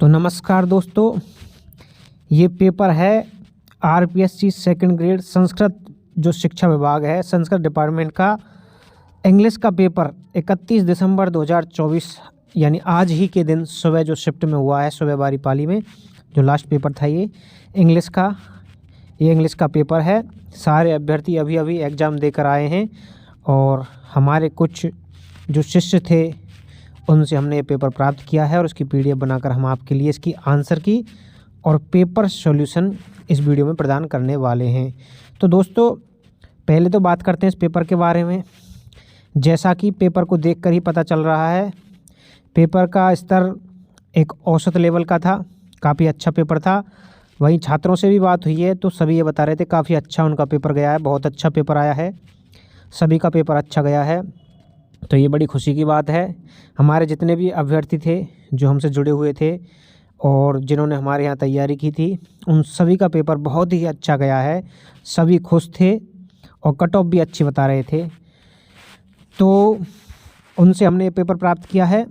तो नमस्कार दोस्तों, ये पेपर है आरपीएससी सेकंड ग्रेड संस्कृत जो शिक्षा विभाग है, संस्कृत डिपार्टमेंट का इंग्लिश का पेपर 31 दिसंबर 2024 यानी आज ही के दिन सुबह जो शिफ्ट में हुआ है, सुबह बारी पाली में जो लास्ट पेपर था ये इंग्लिश का पेपर है। सारे अभ्यर्थी अभी अभी एग्ज़ाम देकर आए हैं और हमारे कुछ जो शिष्य थे उनसे हमने ये पेपर प्राप्त किया है और उसकी पीडीएफ बनाकर हम आपके लिए इसकी आंसर की और पेपर सॉल्यूशन इस वीडियो में प्रदान करने वाले हैं। तो दोस्तों, पहले तो बात करते हैं इस पेपर के बारे में। जैसा कि पेपर को देखकर ही पता चल रहा है, पेपर का स्तर एक औसत लेवल का था, काफ़ी अच्छा पेपर था। वहीं छात्रों से भी बात हुई है तो सभी ये बता रहे थे काफ़ी अच्छा उनका पेपर गया है, बहुत अच्छा पेपर आया है, सभी का पेपर अच्छा गया है। तो ये बड़ी खुशी की बात है। हमारे जितने भी अभ्यर्थी थे जो हमसे जुड़े हुए थे और जिन्होंने हमारे यहाँ तैयारी की थी, उन सभी का पेपर बहुत ही अच्छा गया है, सभी खुश थे और कट ऑफ भी अच्छी बता रहे थे। तो उनसे हमने ये पेपर प्राप्त किया है।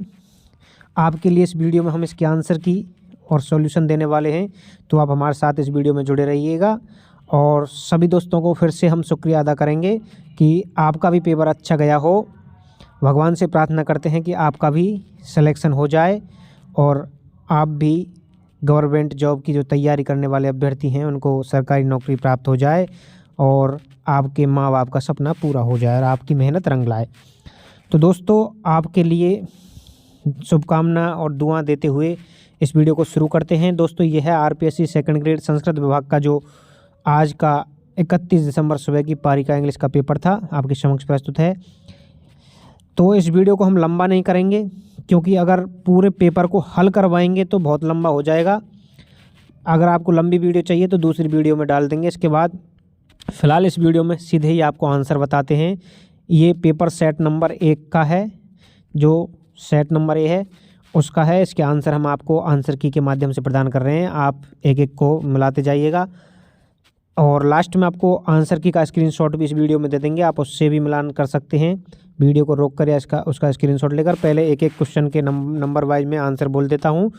आपके लिए इस वीडियो में हम इसके आंसर की और सॉल्यूशन देने वाले हैं, तो आप हमारे साथ इस वीडियो में जुड़े रहिएगा। और सभी दोस्तों को फिर से हम शुक्रिया अदा करेंगे कि आपका भी पेपर अच्छा गया हो। भगवान से प्रार्थना करते हैं कि आपका भी सिलेक्शन हो जाए और आप भी गवर्नमेंट जॉब की जो तैयारी करने वाले अभ्यर्थी हैं उनको सरकारी नौकरी प्राप्त हो जाए और आपके माँ बाप का सपना पूरा हो जाए और आपकी मेहनत रंग लाए। तो दोस्तों, आपके लिए शुभकामना और दुआ देते हुए इस वीडियो को शुरू करते हैं। दोस्तों, ये है आरपीएससी सेकंड ग्रेड संस्कृत विभाग का जो आज का 31 दिसंबर सुबह की पारी का इंग्लिश का पेपर था, आपके समक्ष प्रस्तुत है। तो इस वीडियो को हम लंबा नहीं करेंगे क्योंकि अगर पूरे पेपर को हल करवाएंगे तो बहुत लंबा हो जाएगा। अगर आपको लंबी वीडियो चाहिए तो दूसरी वीडियो में डाल देंगे इसके बाद। फ़िलहाल इस वीडियो में सीधे ही आपको आंसर बताते हैं। ये पेपर सेट नंबर 1 का है, जो सेट नंबर ए है उसका है। इसके आंसर हम आपको आंसर की के माध्यम से प्रदान कर रहे हैं, आप एक एक को मिलाते जाइएगा और लास्ट में आपको आंसर की का स्क्रीनशॉट भी इस वीडियो में दे देंगे, आप उससे भी मिलान कर सकते हैं। वीडियो को रोक कर या उसका स्क्रीनशॉट लेकर पहले एक एक क्वेश्चन के नंबर वाइज में आंसर बोल देता हूँ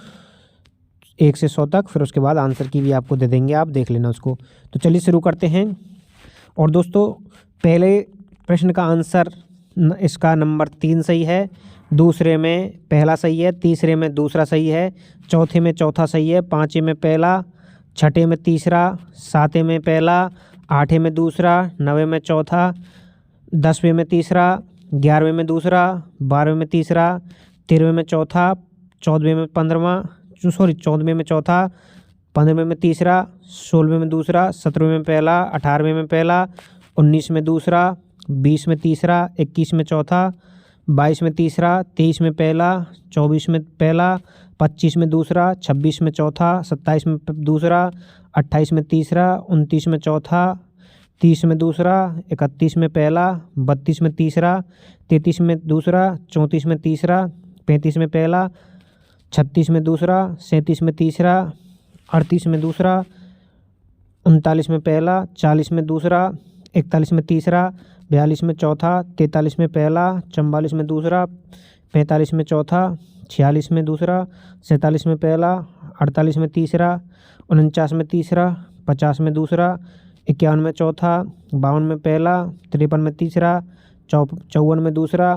1 से 100 तक, फिर उसके बाद आंसर की भी आपको दे देंगे, आप देख लेना उसको। तो चलिए शुरू करते हैं। और दोस्तों, पहले प्रश्न का आंसर इसका नंबर 3 सही है, दूसरे में पहला सही है, तीसरे में दूसरा सही है, चौथे में चौथा सही है, पाँचवें में पहला, छठे में तीसरा, सातवें में पहला, आठवें में दूसरा, नौवें में चौथा, 10वें में तीसरा, 11वें में दूसरा, 12वें में तीसरा, 13वें में चौथा, 14वें में 14वें में चौथा, 15वें में तीसरा, 16वें में दूसरा, 17वें में पहला, 18वें में पहला, 19 में दूसरा, 20 में तीसरा, 21 में चौथा, 22 में तीसरा, 23 में पहला, 24 में पहला, 25 में दूसरा, 26 में चौथा, 27 में दूसरा, 28 में तीसरा, 29 में चौथा, 30 में दूसरा, 31 में पहला, 32 में तीसरा, 33 में दूसरा, 34 में तीसरा, 35 में पहला, 36 में दूसरा, 37 में तीसरा, 38 में दूसरा, 39 में पहला, 40 में दूसरा, 41 में तीसरा, 42 में चौथा, 43 में पहला, 44 में दूसरा, 45 में चौथा, 46 में दूसरा, 47 में पहला, 48 में तीसरा, 49 में तीसरा, 50 में दूसरा, 51 में चौथा, 52 में पहला, 53 में तीसरा, 54 में दूसरा,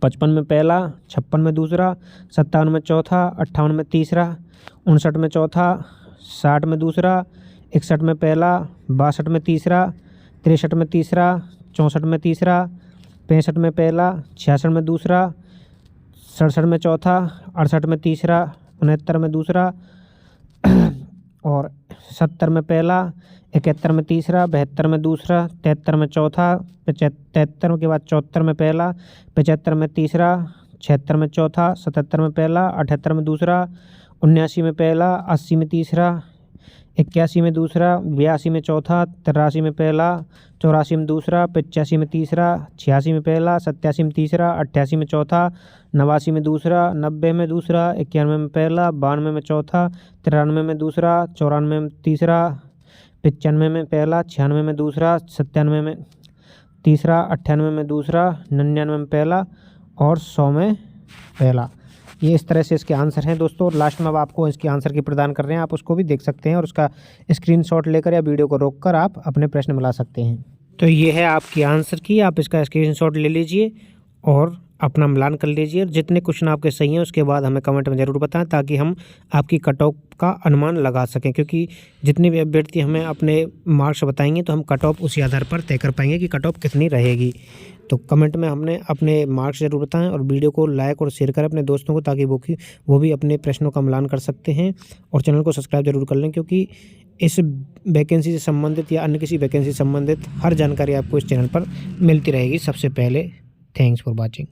55 में पहला, 56 में दूसरा, 57 में चौथा, 58 में तीसरा, 59 में चौथा, 60 में दूसरा, 61 में पहला, 62 में तीसरा, 63 में तीसरा, 64 में तीसरा, 65 में पहला, 66 में दूसरा, 67 में चौथा, 68 में तीसरा, 69 में दूसरा और 70 में पहला, 71 में तीसरा, 72 में दूसरा, 73 में चौथा, 73 के बाद 74 में पहला, 75 में तीसरा, 76 में चौथा, 77 में पहला, 78 में दूसरा, 79 में पहला, 80 में तीसरा, 81 में दूसरा, 82 में चौथा, 83 में पहला, 84 में दूसरा, 85 में तीसरा, 86 में पहला, 87 में तीसरा, 88 में चौथा, 89 में दूसरा, 90 में दूसरा, 91 में पहला, 92 में चौथा, 93 में दूसरा, 94 में तीसरा, 95 में पहला, 96 में दूसरा, 97 में तीसरा, 98 में दूसरा, 99 में पहला और 100 में पहला। ये इस तरह से इसके आंसर हैं दोस्तों। और लास्ट में अब आपको इसके आंसर की प्रदान कर रहे हैं, आप उसको भी देख सकते हैं और उसका स्क्रीनशॉट लेकर या वीडियो को रोककर आप अपने प्रश्न मिला सकते हैं। तो ये है आपकी आंसर की, आप इसका स्क्रीनशॉट ले लीजिए और अपना मिलान कर लीजिए। जितने क्वेश्चन आपके सही हैं उसके बाद हमें कमेंट में ज़रूर बताएं, ताकि हम आपकी कट ऑफ का अनुमान लगा सकें, क्योंकि जितने भी अभ्यर्थी हमें अपने मार्क्स बताएंगे तो हम कट ऑफ उसी आधार पर तय कर पाएंगे कि कट ऑफ कितनी रहेगी। तो कमेंट में हमने अपने मार्क्स ज़रूर बताएं और वीडियो को लाइक और शेयर करें अपने दोस्तों को, ताकि वो भी अपने प्रश्नों का मिलान कर सकते हैं। और चैनल को सब्सक्राइब जरूर कर लें, क्योंकि इस वैकेंसी से संबंधित या अन्य किसी वैकेंसी से संबंधित हर जानकारी आपको इस चैनल पर मिलती रहेगी सबसे पहले। Thanks for watching.